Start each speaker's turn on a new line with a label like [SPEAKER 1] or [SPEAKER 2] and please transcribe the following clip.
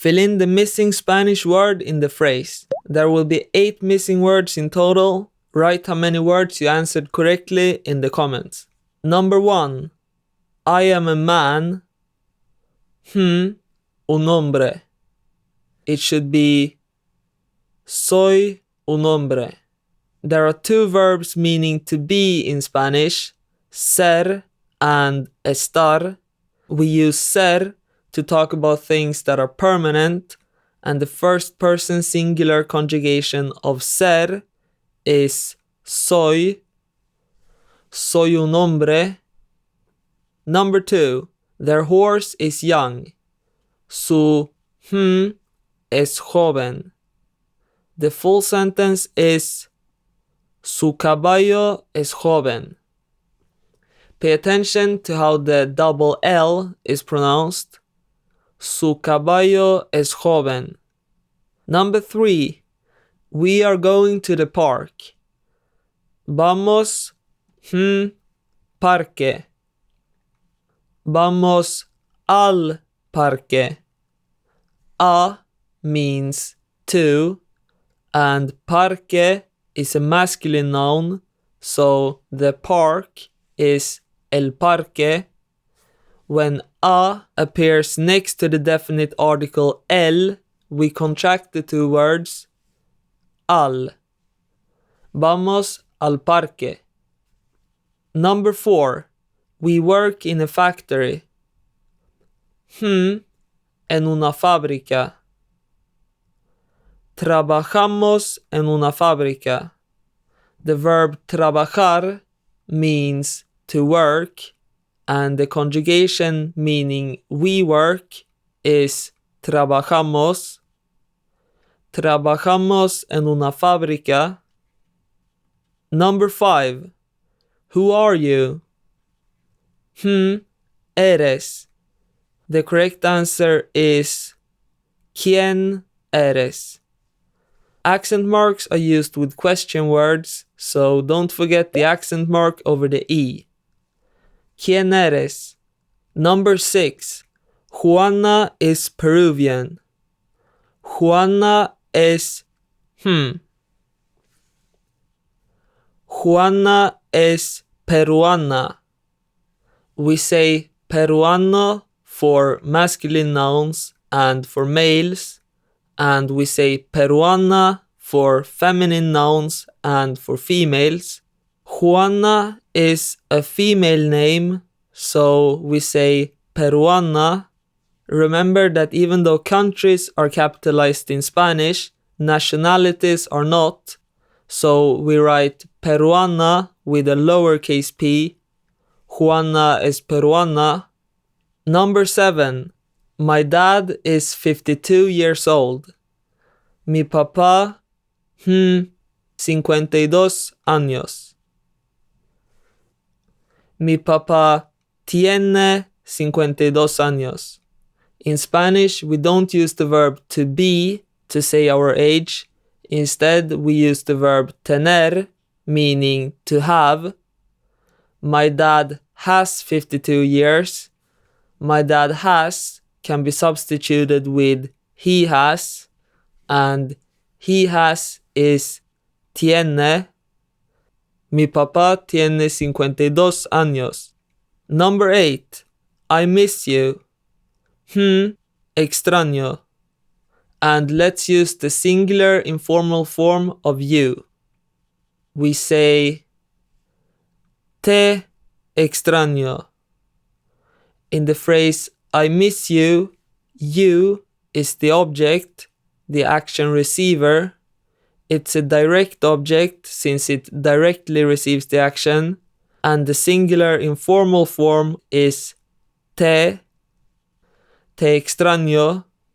[SPEAKER 1] Fill in the missing Spanish word in the phrase. There will be 8 missing words in total. Write how many words you answered correctly in the comments. Number 1. I am a man. Un hombre. It should be soy un hombre. There are 2 verbs meaning to be in Spanish, ser and estar. We use ser to talk about things that are permanent, and the first person singular conjugation of ser is soy. Soy un hombre. Number 2. Their horse is young. Su es joven. The full sentence is Su caballo es joven. Pay attention to how the double L is pronounced. Su caballo es joven. Number 3. We are going to the park. Vamos parque. Vamos al parque. A means to, and parque is a masculine noun, so the park is el parque. When a appears next to the definite article el, we contract the 2 words al. Vamos al parque. Number 4. We work in a factory. En una fábrica. Trabajamos en una fábrica. The verb trabajar means to work, and the conjugation meaning we work is trabajamos. Trabajamos en una fábrica. Number 5. Who are you? Eres. The correct answer is ¿Quién eres? Accent marks are used with question words, so don't forget the accent mark over the E. ¿Quién eres? Number 6. Juana is Peruvian. Juana es Juana es peruana. We say peruano for masculine nouns and for males, and we say peruana for feminine nouns and for females. Juana is a female name, so we say peruana. Remember that even though countries are capitalized in Spanish, nationalities are not, so we write peruana with a lowercase p. Juana es peruana. Number 7. My dad is 52 years old. Mi papá, 52 años. Mi papá tiene 52 años. In Spanish, we don't use the verb to be to say our age. Instead, we use the verb tener, meaning to have. My dad has 52 years. My dad has can be substituted with he has, and he has is tiene. Mi papá tiene 52 años. Number 8. I miss you. Extraño. And let's use the singular informal form of you. We say te extraño. In the phrase I miss you, you is the object, the action receiver. It's a direct object since it directly receives the action, and the singular informal form is te extraño.